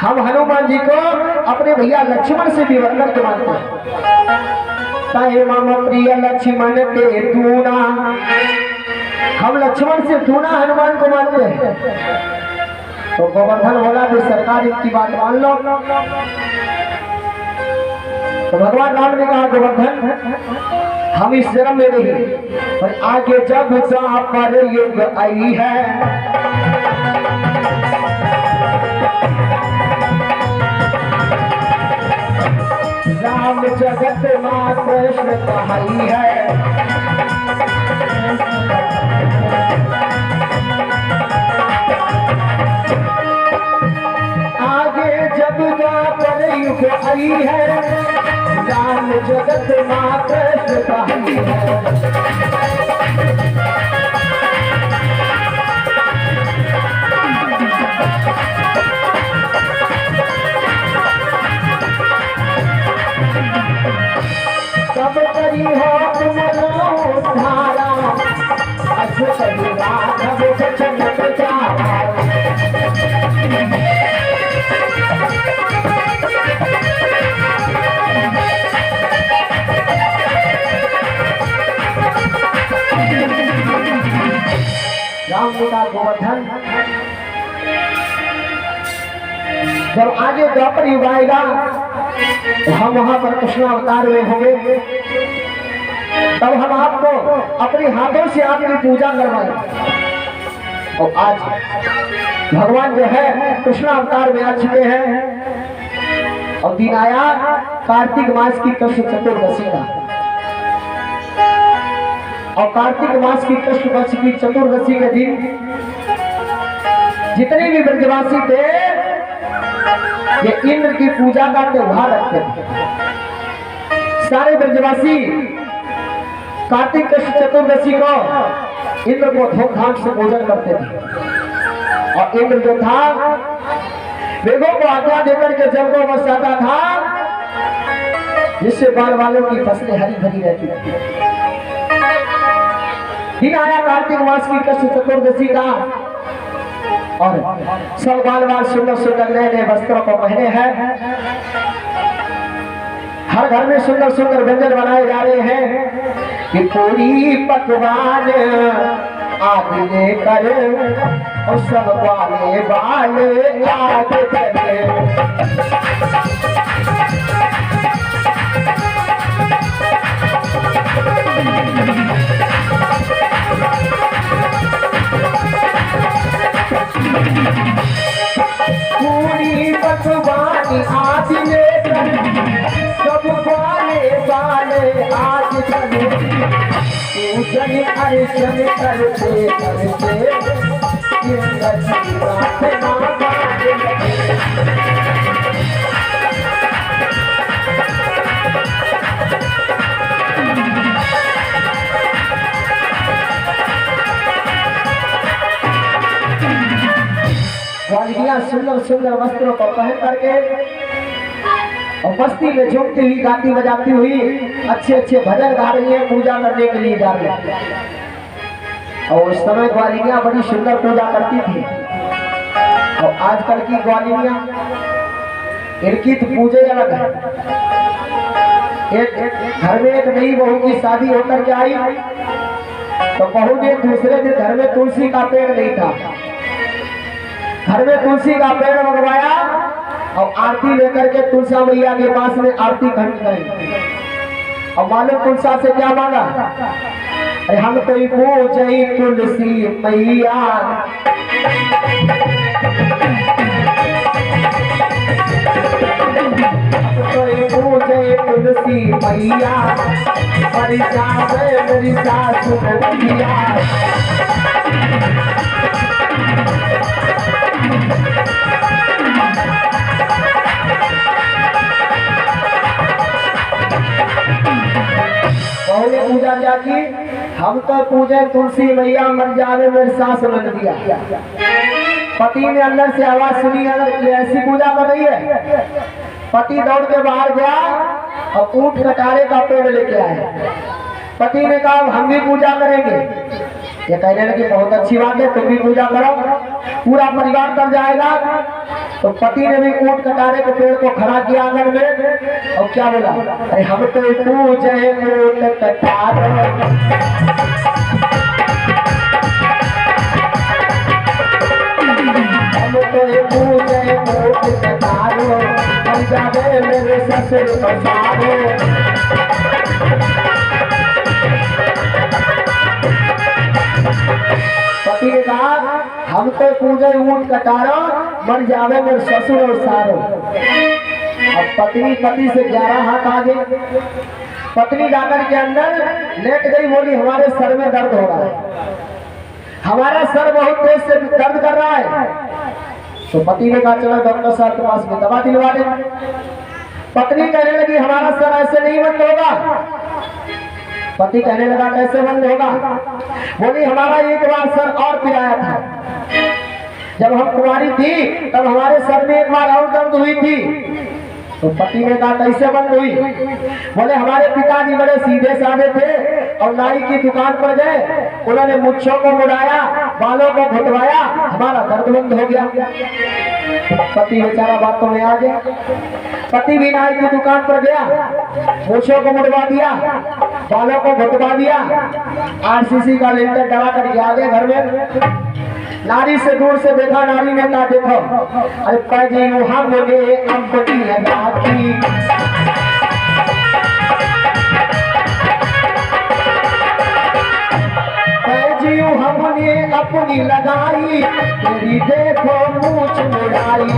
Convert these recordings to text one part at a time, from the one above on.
हम हनुमान जी को अपने भैया लक्ष्मण से भी वर्णन के मानते हैं। ताहे मम प्रिय लक्ष्मण के दूना, हम लक्ष्मण से दूना हनुमान को मानते हैं। तो गोवर्धन बोला भी सरकार इनकी बात मान लो। तो भगवान राम ने कहा गोवर्धन हम इस जन्म में नहीं, पर आगे जब पर युग आई है, राम जगत मां कृष्ण कहाई है। आगे जब पर युग आई है, राम जगत मां कृष्ण कहाई है। सब करी हो तुम धारा, अद्भुत राघव जचन प्रचारा। राम जी का गोवर्धन जब आगे द्वापर युग आएगा, हम वहां पर कृष्ण अवतार में होंगे, तब हम आपको अपने हाथों से आपकी पूजा करवाएंगे। और आज भगवान जो है कृष्ण अवतार में आ चुके हैं, और दिन आया कार्तिक मास की कृष्ण चतुर्दशी का। और कार्तिक मास की कृष्ण पक्ष की चतुर्दशी के दिन जितने भी ब्रजवासी थे ये इंद्र की पूजा का त्योहार रखते थे। सारे ब्रजवासी कार्तिक कृष्ण चतुर्दशी को इंद्र को धूमधाम से पूजन करते थे। और इंद्र जो था वेदों को आज्ञा देकर के जल को बरसाता था, जिससे बाल वालों की फसलें हरी भरी रहती थी। दिन आया कार्तिक मास की कृष्ण चतुर्दशी का, और सब बाल बाल सुंदर सुंदर नए नए वस्त्रों को पहने हैं। हर घर में सुंदर सुंदर व्यंजन बनाए जा रहे हैं कि पूरी पकवान आगे लेकर, और सब वाले वाले आगे चले। पूरी पकवान आज लेकर, सब वाले वाले आज चले। पूजन अर्चन करते करते ग्वालिनियां सुंदर सुंदर वस्त्रों को पहन करके और मस्ती में झूमती हुई गाती बजाती हुई अच्छे अच्छे भजन गा रही है, पूजा करने के लिए जा रही है। और उस समय ग्वालिनियां बड़ी सुंदर पूजा करती थी। और आजकल की ग्वालिनियां इनकी तो पूजा अलग है। एक घर में एक नई बहू की शादी होकर के आई, तो बहू ने दूसरे दिन घर में तुलसी का पेड़ नहीं था, घर में तुलसी का पेड़ मंगवाया और आरती लेकर के तुलसा मैया के पास में आरती खड़ी गई। और मालूम तुलसा से क्या मांगा? अरे हम तो पूजई तुलसी मैया, तो पूजई तुलसी मैया, पर जावे मेरी सासु मैया। पूजा क्या की? हम तो पूजे तुलसी मैया, मर जावे मेरे सास मन दिया। पति ने अंदर से आवाज सुनी, अगर ऐसी पूजा कर रही है। पति दौड़ के बाहर गया और ऊंट कटारे का पेड़ लेके आए। पति ने कहा हम भी पूजा करेंगे। ये कहने लगे बहुत अच्छी बात है, तुम भी पूजा करो, पूरा परिवार कर जाएगा। तो पति ने भी ऊंट कटारे के पेड़ को खड़ा किया आंगन में और क्या बोला, अरे हम तो पूजे ऊंट कटारो, हम तो पूजे ऊंट कटारो, हम जावे मेरे ससुर पसारो। पति ने कहा हम तो पूजे ऊंट कटारो, मर जावे मेरे ससुर और सारो। अब पत्नी पति से 11 हाथ आगे, पत्नी जाकर के अंदर लेट गई, बोली हमारे सर में दर्द हो रहा है, हमारा सर बहुत तेज से दर्द कर रहा है। तो पति ने कहा चलो डॉक्टर साहब के पास में दवा दिलवा दे। पत्नी कहने लगी हमारा सर ऐसे नहीं बंद होगा। पति कहने लगा कैसे बंद होगा? बोली हमारा एक बार सर और पिराया था, जब हम कुंवारी थी तब हमारे सर में एक बार और दर्द हुई थी। तो पति ने कहा कैसे बंद हुई? बोले हमारे पिताजी बड़े सीधे साधे थे और नाई की दुकान पर गए, उन्होंने मुच्छों को मुड़ाया, बालों को घुटवाया, हमारा दर्द बंद हो गया। पति बेचारा बातों में आ गया। पति भी नाई की दुकान पर गया, मुच्छों को मुड़वा दिया, बालों को घुटवा दिया, आरसीसी का लेंटर डरा करके आ गए घर में। नारी से दूर से देखा, नारी ने कहा देखो अरे पैजी हमने अपनी लगाती, पैजी हमने अपनी लगाई, तेरी देखो मूछ मुड़ाई।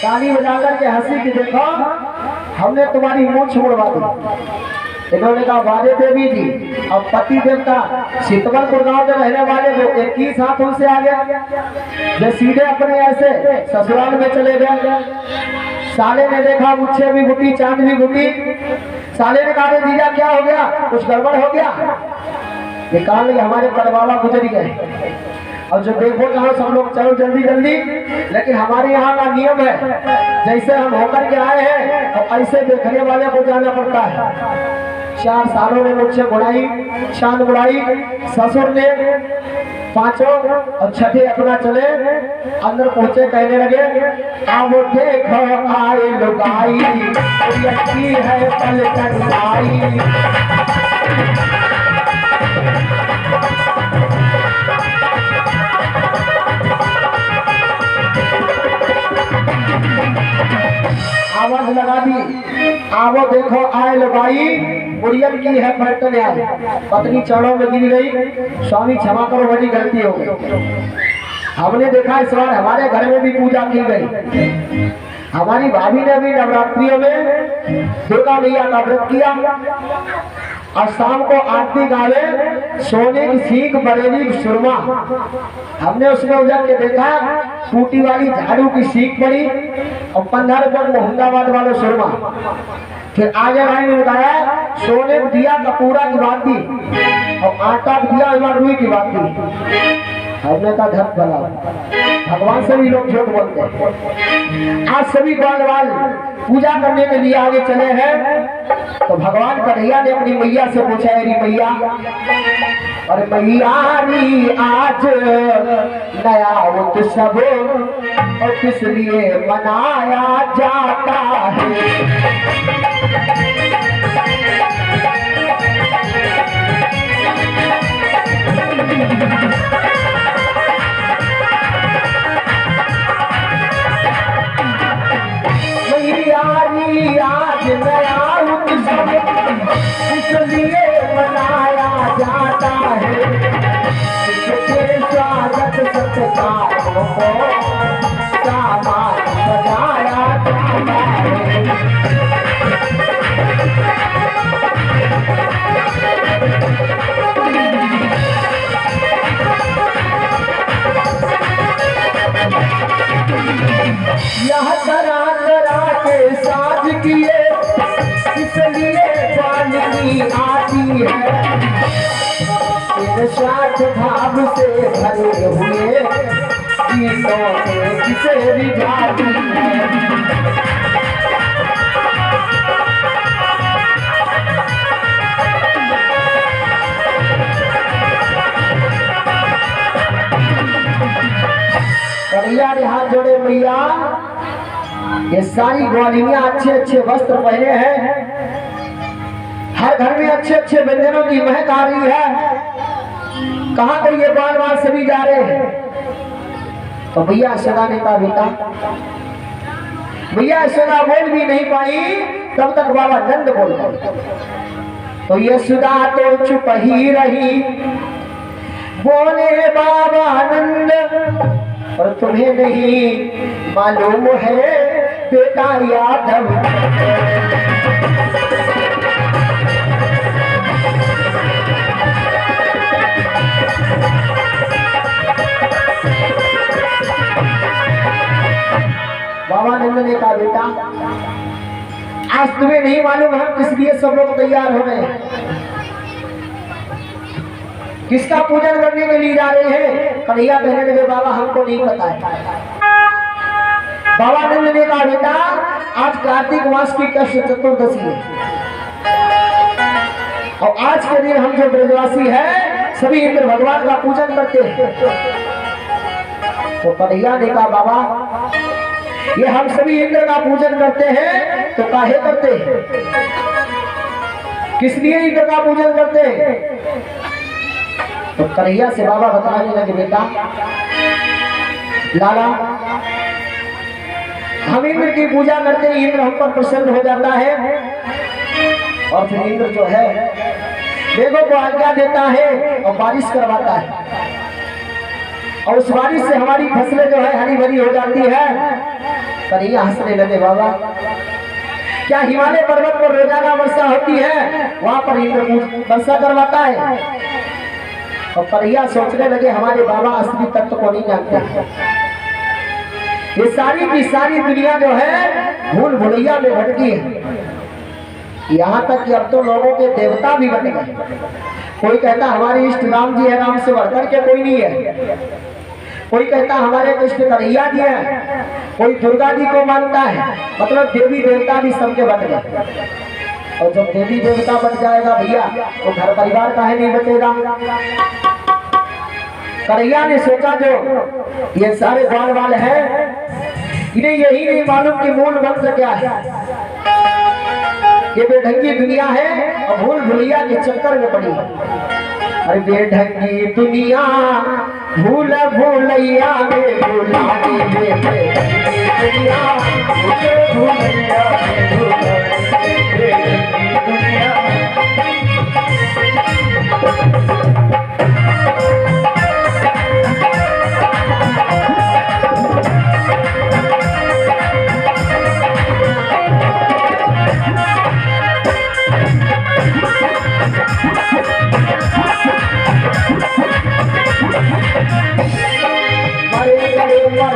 ताली बजाकर के हंसी की देखो हमने तुम्हारी मूंछ मुड़वा दी। इन्होंने कहा वादे देवी जी, अब पति देवता शीतवलपुर गांव के रहने वाले वो 21 हाथ उनसे आ गया, जो सीधे अपने ऐसे ससुराल में चले गए। साले ने देखा मुझे भी गुटी, चांद भी गुटी। साले ने कहा जीजा क्या हो गया, कुछ गड़बड़ हो गया? ये कहा हमारे परवाला गुजर गए, और जो देखो कहा सब लोग चलो जल्दी जल्दी, लेकिन हमारे यहाँ का नियम है जैसे हम होकर के आए हैं और ऐसे देखने वाले को जाना पड़ता है। 4 सालों ने मुझसे बुढ़ाई, शान बुढ़ाई, ससुर ने 5 और 6 अपना चले, अंदर पहुंचे कहने लगे अब देखो आए लुगाई, है पलटन आई। आवाज लगा दी, आवो देखो आए लुगाई, बुढ़ियन की है पलटन आई। पत्नी चरणों में गिर गई, स्वामी क्षमा करो बड़ी गलती हो गई। हमने देखा इस बार हमारे घर में भी पूजा की गई। हमारी भाभी ने भी नवरात्रियों में दुर्गा मैया का व्रत किया और शाम को आरती गावे, सोने की सीख बरेली सुरमा। हमने उसमें उजर के देखा टूटी वाली झाड़ू की सीख पड़ी और 15 रुपये मोहम्मदाबाद वाले सुरमा। फिर आगे भाई ने बताया सोने को दिया कपूरा की बात दी और आटा दिया रुई की बात दी। हमने कहा धन भला, भगवान से भी लोग झूठ बोलते हैं। आज सभी ग्वालवाल पूजा करने के लिए आगे चले हैं तो भगवान कन्हैया ने अपनी मैया से पूछा है मैया, और मैया आज नया उत्सव और किस लिए मनाया जाता है? आज नया उत्सव इसलिए मनाया जाता है, इसके स्वागत सत्कारों को सामान सजाया जाता है। यह तरह तरह के साज किए इसलिए वाल्मीकि आती है, स्वार्थ भाव से भरे हुए गीतों से किसे भी जाती है। भैया ये सारी ग्वालिनियां अच्छे अच्छे वस्त्र पहने हैं, हर घर में अच्छे अच्छे व्यंजनों की महक आ रही है, कहाँ पर ये बाल बाल सभी जा रहे हैं। तो भैया यशोदा ने कहा बेटा, भैया यशोदा बोल भी नहीं पाई, तब तक बाबा नंद बोल गए। तो यशोदा तो चुप ही रही, बोले बाबा नंद, और तुम्हें नहीं मालूम है बेटा यादव, बाबा नंद ने कहा बेटा आज तुम्हें नहीं मालूम हम किस लिए सब लोग तैयार हो गए, किसका पूजन करने के लिए जा रहे हैं। कन्हैया कहने लगे बाबा हमको नहीं पता है। बाबा नंद ने कहा बेटा आज कार्तिक मास की कृष्ण चतुर्दशी है, और आज के दिन हम जो ब्रजवासी है सभी इंद्र भगवान का पूजन करते हैं। तो कन्हैया ने कहा बाबा ये हम सभी इंद्र का पूजन करते हैं तो काहे करते हैं, किस लिए इंद्र का पूजन करते हैं। तो कन्हैया से बाबा बताने लगे बेटा लाला हम इंद्र की पूजा करते हैं, इंद्र हम पर प्रसन्न हो जाता है, और फिर इंद्र जो है मेघों को आज्ञा देता है और बारिश करवाता है, और उस बारिश से हमारी फसलें जो है हरी भरी हो जाती है। कन्हैया हंसने लगे बाबा क्या हिमालय पर्वत पर रोजाना वर्षा होती है, वहां पर इंद्र वर्षा करवाता है। और कन्हैया सोचने लगे हमारे बाबा असली तत्व को नहीं जानते, ये सारी की सारी दुनिया जो है भूल भुलैया में भटकी है, यहाँ तक कि अब तो लोगों के देवता भी बन गए। कोई कहता हमारे इष्ट राम जी है, राम से बढ़कर के कोई नहीं है, कोई कहता हमारे कृष्ण कन्हैया जी है, कोई दुर्गा जी को मानता है, मतलब देवी देवता भी सबके बन गए। और जब देवी देवता बन जाएगा भैया तो घर परिवार काहे नहीं बचेगा। कन्हैया ने सोचा जो ये सारे ग्वाल वाले हैं इन्हें यही नहीं मालूम कि मूल मंत्र क्या है, ये बेढंगी दुनिया है और भूल भुलैया के चक्कर में पड़ी है। अरे बेढंगी दुनिया भूल भुलैया में भुलाने में, दुनिया भूल भुलैया में भुलाने दुनिया।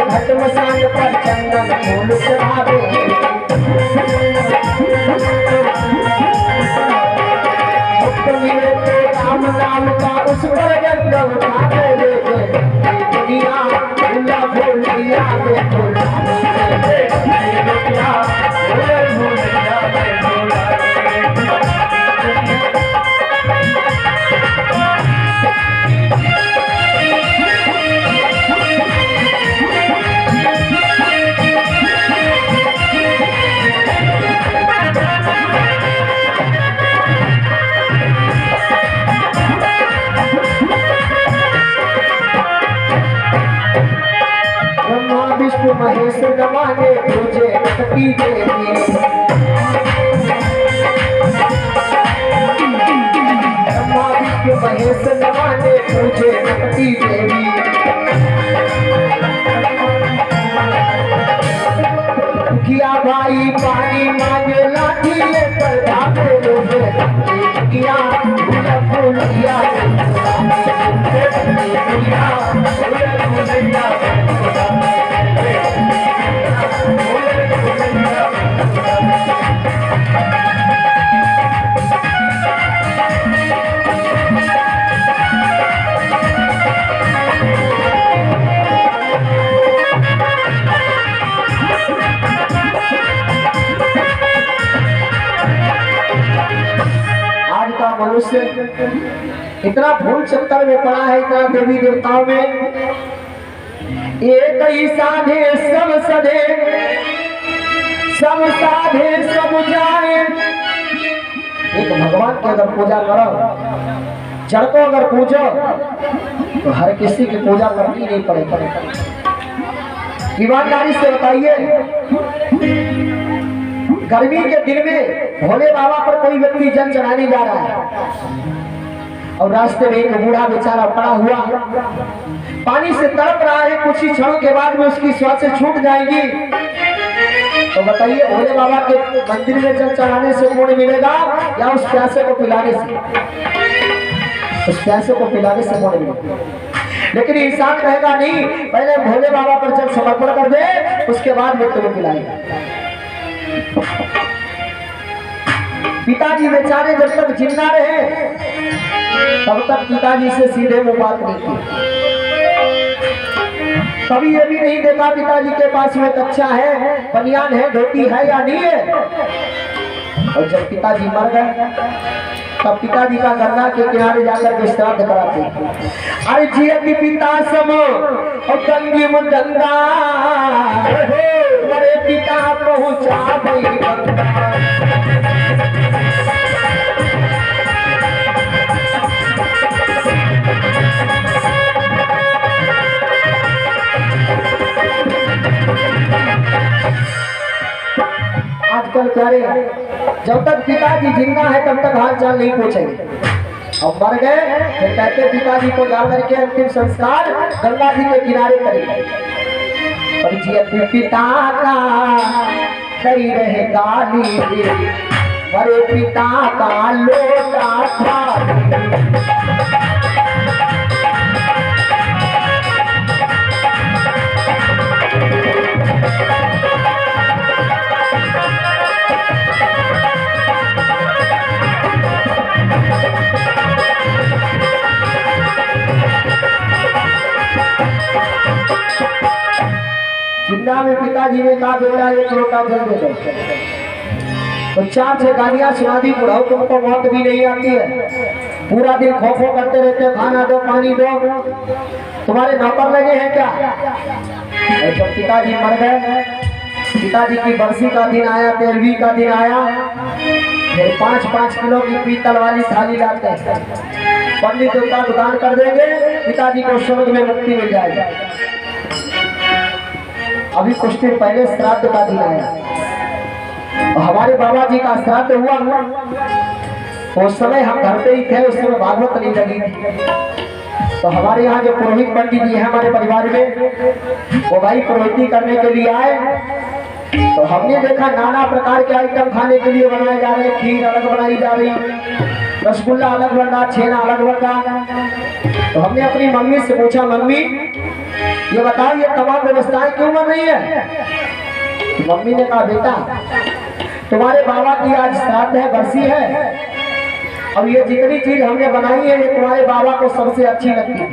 घटमसान पर चंदन फूल चढ़ावे, राम नाम का उस पर गंगा उठावे, दुनिया भूला भूलिया में भूला महेश नमाने तुझे सती देवी, ब्रह्मा विष्णु महेश नमाने तुझे सती देवी। किया भाई पानी मांगे लाठी लेकर भागे लोगे, किया भूला भूलिया मनुष्य इतना भूल चक्कर में पड़ा है, इतना देवी देवताओं में एक ही साधे सब सधे, सब साधे सब जाए। एक भगवान की अगर पूजा करो, जड़ को अगर पूजो तो हर किसी की पूजा करनी नहीं पड़ेगी। ईमानदारी से बताइए, गर्मी के दिन में भोले बाबा पर कोई व्यक्ति जल चढ़ाने जा रहा है और रास्ते में एक बूढ़ा बेचारा पड़ा हुआ पानी से तड़प रहा है, कुछ ही क्षणों के बाद में उसकी श्वास छूट जाएगी। तो बताइए भोले बाबा के मंदिर में जल चढ़ाने से पुण्य मिलेगा या उस प्यासे को पिलाने से? उस प्यासे को पिलाने से पुण्य मिलेगा। लेकिन इंसान कहेगा नहीं, पहले भोले बाबा पर जल समर्पण कर दे, उसके बाद में तुम्हें पिलाएगा। पिताजी बेचारे जब तक जिंदा रहे तब तक पिताजी से सीधे वो बात नहीं की। कभी ये भी नहीं देखा पिताजी के पास में कच्छा है, बनियान है, धोती है या नहीं है। और जब पिताजी मर गए तब पिताजी का गंगा के किनारे जाकर के श्राद्ध कराते। अरे जियति पिता समो और गंगी गंगा, मेरे पिता पहुंचा गई गंगा। आजकल क्या रे, जब तक पिताजी जिंदा है तब तक हाल चाल नहीं पूछेंगे, अब मर गए फिर कहते पिताजी को जाकर के अंतिम संस्कार गंगा जी के किनारे करेंगे। और जियति पिता का कई रहे गाली, मरे पिता का लोटा था। जिंदा में पिताजी ने कहा बेटा एक लोटा जल दे दो, तो चार छह गालियां सुना दी, बुढ़ाओ तुमको मौत भी नहीं आती है, पूरा दिन खो खो करते रहते, खाना दो पानी दो, तुम्हारे नौकर लगे हैं क्या? और जब पिताजी मर गए, पिताजी की बरसी का दिन आया, 13वीं का दिन आया, फिर 5-5 किलो की पीतल वाली थाली लाते हैं, पंडित देवता को दान कर देंगे, पिताजी को स्वर्ग में मुक्ति मिल जाएगी। अभी कुछ दिन पहले श्राद्ध का दिन आया, हमारे बाबा जी का श्राद्ध हुआ। उस समय हम घर पे ही थे, उस समय भागवत नहीं लगी थी। तो हमारे यहाँ जो पुरोहित पंडित जी है हमारे परिवार में, वो भाई पुरोहिती करने के लिए आए। तो हमने देखा नाना प्रकार के आइटम खाने के लिए बनाए जा रहे, खीर अलग बनाई जा रही, रसगुल्ला अलग बन रहा, छेना अलग बन रहा। तो हमने अपनी मम्मी से पूछा, मम्मी ये बताओ ये तमाम व्यवस्थाएं क्यों बन रही है? मम्मी ने कहा बेटा तुम्हारे बाबा की आज श्राद्ध है, बरसी है, अब ये जितनी चीज हमने बनाई है ये तुम्हारे बाबा को सबसे अच्छी लगती थी।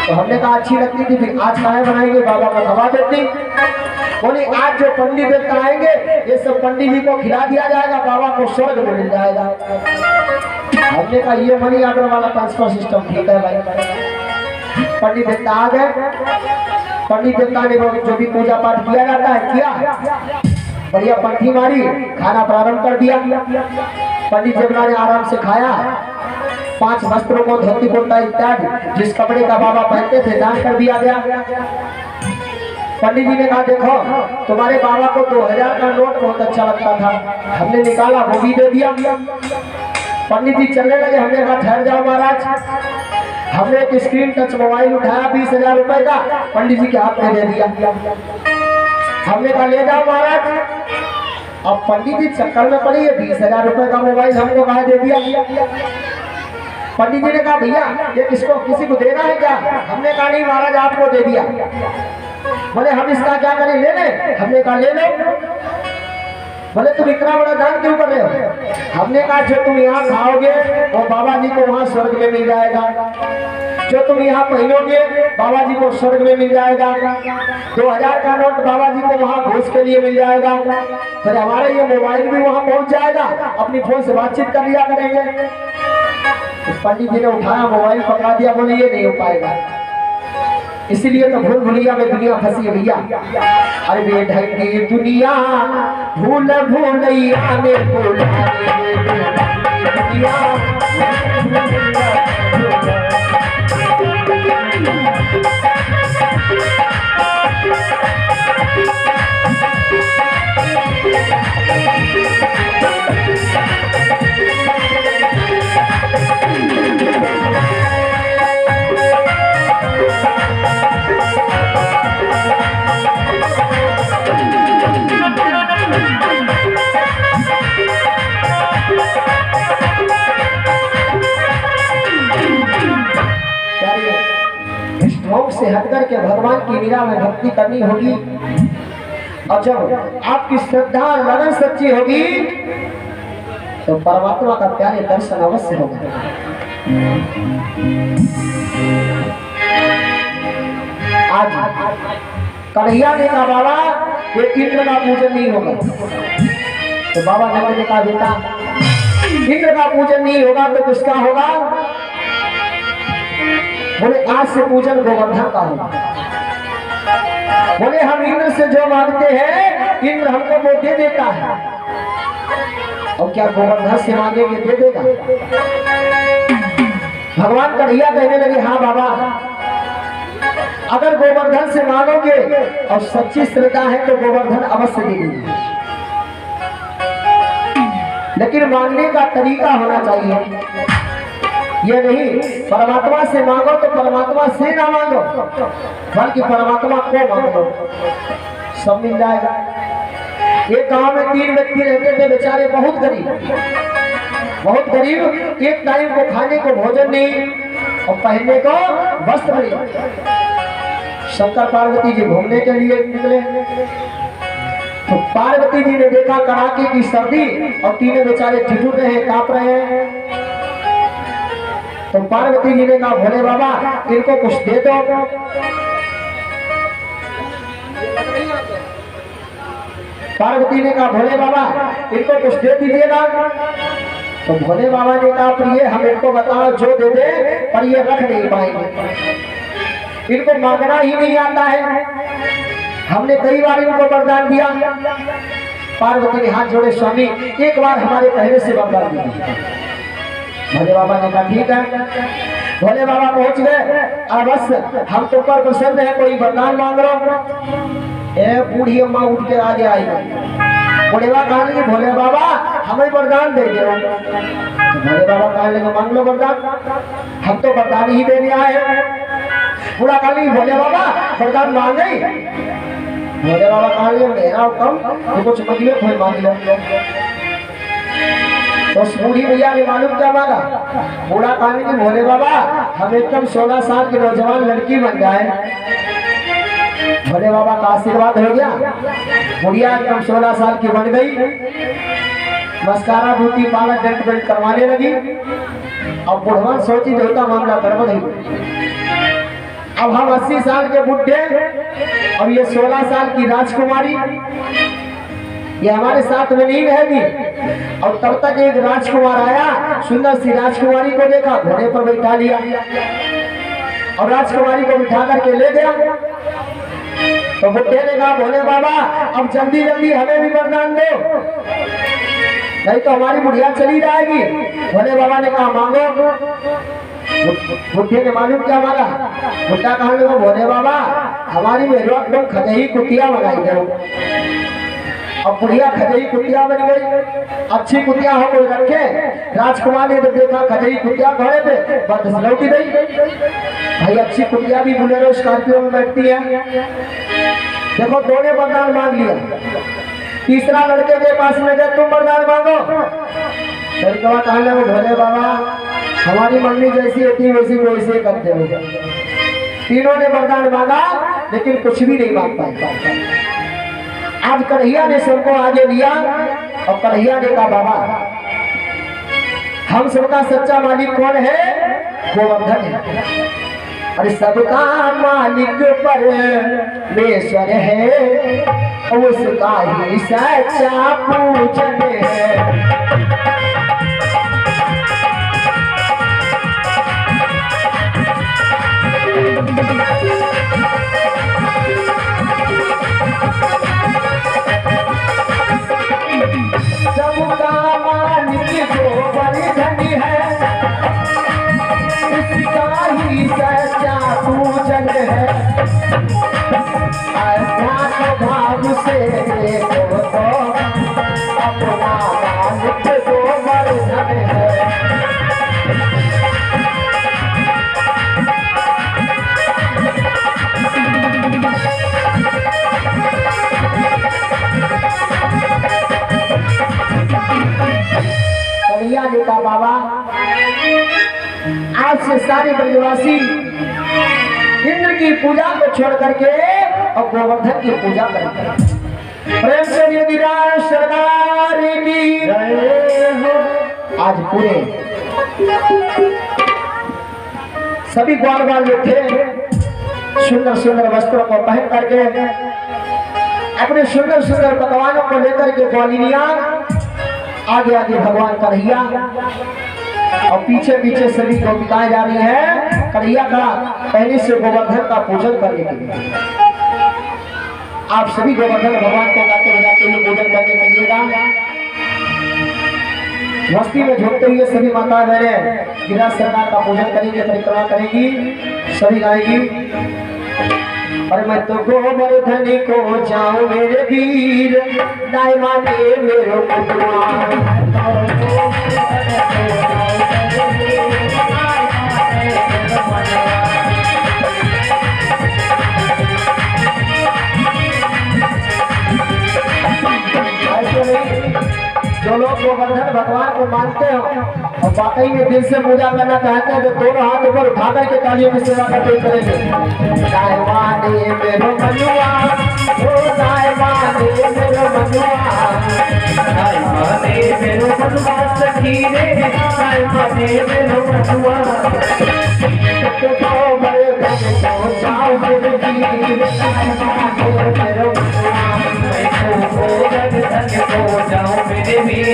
तो हमने कहा अच्छी लगती थी, फिर आज काहे बनाएंगे, बाबा को खवा देती। बोली आज जो पंडित देवता आएंगे ये सब पंडित जी को खिला दिया जाएगा, बाबा को स्वर्ग में मिल जाएगा। हमने कहा ये मनी ऑर्डर वाला ट्रांसफर सिस्टम ठीक है भाई। पंडित देवता आ गए, पंडित देवता ने जो भी पूजा पाठ किया जाता है किया, बढ़िया पंथी मारी, खाना प्रारंभ कर दिया। पंडित देवता ने आराम से खाया, 5 वस्त्रों को धोती कुर्ता इत्यादि जिस कपड़े का बाबा पहनते थे दान कर दिया गया। पंडित जी ने कहा देखो तुम्हारे बाबा को 2000 का नोट बहुत अच्छा लगता था, हमने निकाला वो भी दे दिया। पंडित जी चलने लगे, हमने कहा ठहर जाओ महाराज। हमने एक स्क्रीन टच मोबाइल उठाया 20,000 रुपए का, पंडित जी के हाथ में दे दिया। हमने कहा ले जाओ महाराज। अब पंडित जी चक्कर में पड़ी है, 20,000 रुपए का मोबाइल हमको कहा दे दिया। पंडित जी ने कहा भैया ये किसको किसी को देना है क्या? हमने कहा नहीं महाराज आपको दे दिया। बोले हम इसका क्या करें, ले ले? हमने कहा ले लो। बोले तुम इतना बड़ा दान क्यों कर रहे हो? हमने कहा जो तुम यहाँ खाओगे वो बाबा जी को वहाँ स्वर्ग में मिल जाएगा, जो तुम यहाँ पहनोगे बाबा जी को स्वर्ग में मिल जाएगा, 2000 का नोट बाबा जी को वहाँ घूस के लिए मिल जाएगा, फिर हमारा ये मोबाइल भी वहाँ पहुँच जाएगा, अपनी फोन से बातचीत कर लिया करेंगे। तो पंडित जी ने उठाया मोबाइल पकड़ा दिया, बोले ये नहीं हो पाएगा। इसीलिए तो भूल भुलिया में दुनिया फंसी है भैया। अरे बेढंगी दुनिया भूल भूलैया में भुलाने दुनिया। भोग से हटकर के भगवान की लीला में भक्ति करनी होगी। और जब आपकी श्रद्धा लगन सच्ची होगी तो परमात्मा का प्यारे दर्शन अवश्य होगा। आज कन्हैया ने कहा बाबा ये इंद्र का पूजन नहीं होगा, तो बाबा नंद ने कहा बेटा इंद्र का पूजन नहीं होगा तो किसका होगा? बोले आज से पूजन गोवर्धन का होगा। बोले हम इंद्र से जो मांगते हैं इंद्र हमको वो दे देता है, और क्या गोवर्धन से मांगेंगे दे देगा? भगवान कन्हैया कहने लगे हाँ बाबा, अगर गोवर्धन से मांगोगे और सच्ची श्रद्धा है तो गोवर्धन अवश्य दे देंगे, लेकिन मांगने का तरीका होना चाहिए। ये नहीं परमात्मा से मांगो तो परमात्मा से ना मांगो, बल्कि परमात्मा को मांगो, सब मिल जाएगा। एक गांव में 3 व्यक्ति रहते थे, बेचारे बहुत गरीब, एक टाइम को खाने को भोजन नहीं और पहनने को वस्त्र नहीं। शंकर पार्वती जी घूमने के लिए निकले तो पार्वती जी ने देखा कड़ाके की सर्दी और तीनों बेचारे ठिठुर रहे हैं, कांप रहे हैं। तो पार्वती जी ने कहा भोले बाबा इनको कुछ दे दो। पार्वती ने कहा भोले बाबा इनको कुछ दे दीजिएगा। तो भोले बाबा ने कहा प्रिय हम इनको बताओ जो दे दे पर ये रख नहीं पाएंगे, इनको मांगना ही नहीं आता है, हमने कई बार इनको वरदान दिया। पार्वती ने हाथ जोड़े स्वामी एक बार हमारे कहने से वरदान दीजिए। भोले बाबा ने कहा ठीक है। भोले बाबा पहुंच गए, अब बस हम तो पर प्रसन्न है, कोई वरदान मांग लो। ए बूढ़ी अम्मा उठ के आगे आई, बुढ़ेवा कहने लगे भोले बाबा हमें वरदान दे दो। तो भोले बाबा कहने लगे मांग लो वरदान, हम तो वरदान ही देने आए हैं। बूढ़ा कहने लगे भोले बाबा वरदान मांगे। भोले बाबा कहने लगे मेरा हुक्म कुछ मांगिए, कोई मांग लो। तो बूढ़ी भैया ने मालूम क्या मांगा? बूढ़ा कहने लगे भोले बाबा हम एकदम 16 साल की नौजवान लड़की बन जाए। भोले बाबा का आशीर्वाद हो गया, बुढ़िया एकदम 16 साल की बन गई, मस्कारा धोती पालक डेंट बेल्ट करवाने लगी। अब बुढ़वन सोची देवता मामला गड़बड़ ही। अब हम 80 साल के बुढ़े और ये 16 साल की राजकुमारी, ये हमारे साथ में नहीं रहेगी। और तब तक एक राजकुमार आया, सुंदर सी राजकुमारी को देखा, घोड़े पर बैठा लिया और राजकुमारी को बिठा करके ले गया। तो बुढ़े ने कहा भोले बाबा अब जल्दी जल्दी हमें भी वरदान दो, नहीं तो हमारी बुढ़िया चली जाएगी। भोले बाबा ने कहा मांगो। बुढ़े ने मालूम क्या मांगा? बुढ़ा कहने लगा भोले बाबा हमारी मेहरवा एकदम खजही कुतिया बनाई दो। अब बुढ़िया खजही कुतिया बन गई, अच्छी कुतिया हो कोई रखे। राजकुमार ने तो देखा खजही कुतिया घोड़े पे बस लौटी गई। भाई अच्छी कुतिया भी बुलेरो स्कॉर्पियो में बैठती है। देखो दोनों वरदान मांग लिया, तीसरा लड़के के पास में गए तुम वरदान मांगो। लड़का कहने लगे भोले बाबा हमारी मम्मी जैसी होती वैसी वैसे करते हो। तीनों ने वरदान मांगा लेकिन कुछ भी नहीं मांग पाए। आज कन्हैया ने सबको आगे लिया और कन्हैया ने कहा बाबा हम सबका सच्चा मालिक कौन है? गोवर्धन है। अरे सबका मालिक परमेश्वर है, उसका ही सच्चा पूजन है। बाबा आज से सारे ब्रजवासी इंद्र की पूजा को छोड़ करके और गोवर्धन की पूजा करेंगे। प्रेम से गिरिराज सरकार की जय हो। आज पूरे सभी ग्वाल बाल जो थे सुंदर सुंदर वस्त्रों को पहन करके अपने सुंदर सुंदर पकवानों को लेकर के ग्वालिनिया आगे आगे भगवान कन्हैया और पीछे पीछे सभी गोपिकाएं जा रही हैं कन्हैया का पहले से गोवर्धन का पूजन करने के लिए। आप सभी गोवर्धन भगवान को गाते बजाते हुए पूजन करने चलिएगा। मस्ती में झूमते हुए सभी माता बहने गिरिराज सरकार का पूजन करेंगे, परिक्रमा करेंगी, सभी गाएगी। और मैं तो गोवर्धन को जाऊं मेरे वीर दाई माने मेरो पुतवा। जो लोग गोवर्धन भगवान को मानते हो और वाकई में दिल से पूजा करना चाहते हैं तो दोनों हाथ ऊपर उठा करके तालियों की सेवा करते करेंगे। दाई माने मेरो मनुआ, ओ दाई माने मेरो मनुआ, दाई माने मेरो मनुआ सखी रे, दाई माने मेरो मनुआ। तो बड़े बड़े को जाओ मेरे वीर, दाई माने मेरो मनुआ, मैं तो गोवर्धन को जाऊं मेरे वीर,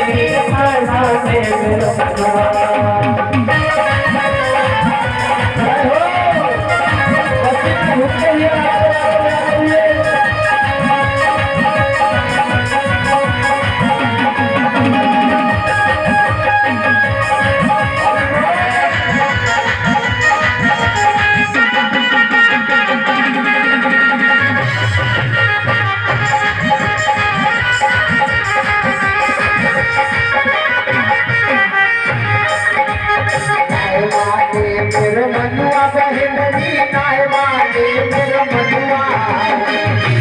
दाई माने मेरो मनुआ। मेरो मनुआ बहननी नाय माने मेरो मनुआ,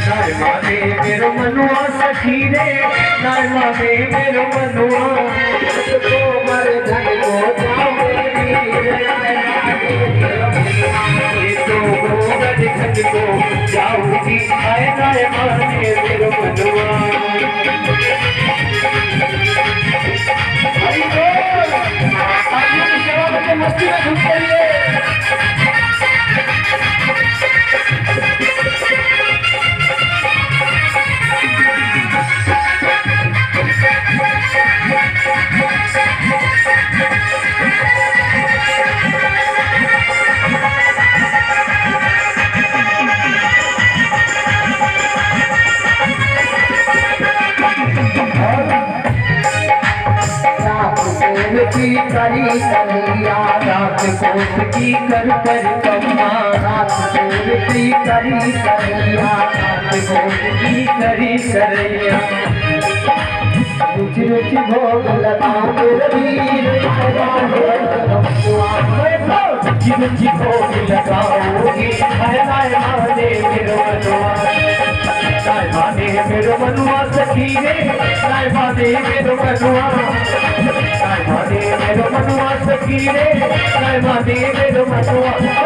नाय माने मेरो मनुआ सखी रे, नाय माने मेरो मनुआ। गोवर्धन को जाओ मेरी नाय माने मेरो मनुआ, ये तो गोवर्धन को जाऊंगी नाय माने मेरो मनुआ। मस्ती में घुस करिए। की करी कन्हैया रात कोस की कर कम्मा, रात कोस की करी कन्हैया रात कोस की करी सरैया। रुचि रुचि भोग लगाओ मेरे वीर, रुचि रुचि भोग लगाओगी नाय माने मेरो मनुआ, नाय माने मेरो मनुआ सखी रे, नाय माने मेरो मनुआ, नाय माने मेरो मनुआ सखी रे, नाय माने मेरो मनुआ।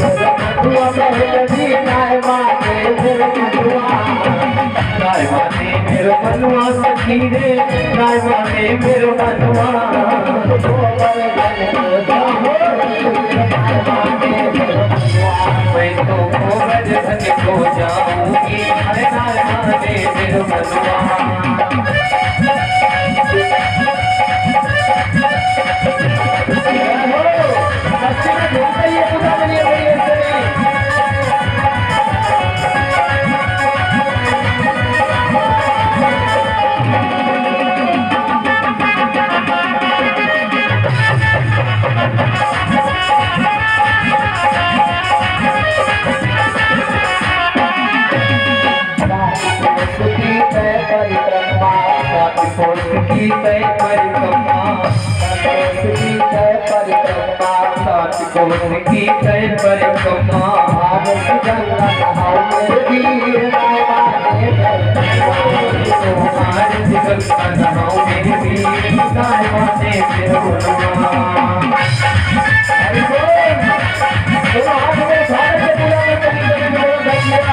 तो गोवर्धन को जाऊंगी नाय माने मेरो मनुआ। नाय माने मेरो मनुआ सखी रे, नाय माने मेरो मनुआ। मैं तो गोवर्धन को जाऊंगी नाय माने मेरो मनुआ। परिक्रमा कोस की तय परिक्रमा, कोस की तय परिक्रमा, 7 कोस की तय परिक्रमा। भारत गंगा नहाओ मेरे वीर, गाय माते फिर भारत गंगा नहाओ मेरे वीर, गाय माते फिर बनवा। हरि बोल। दोनों हाथ में झाड़ के पूरा में कभी कभी बोलो भैया।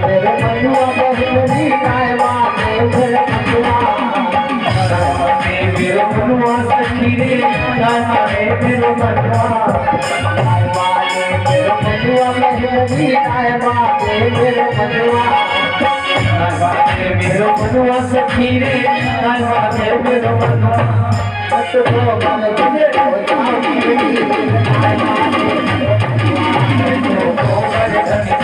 मेरे मनुआ बहुमनी गाय माते मेरे मनुआ, मेरे मनुआ सखी रे, गाय माते मेरे मनुआ। गाय माते मेरे मनुआ बहुमनी गाय माते मेरे मनुआ, मेरो मनुआ सखी रे, गाय माते मेरो मनुआ। तो मन तुझे हो जाऊंगी गाय माते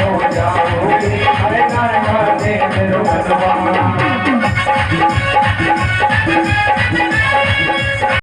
हो जाओगे, अरे गाय माते मेरो मनुआ।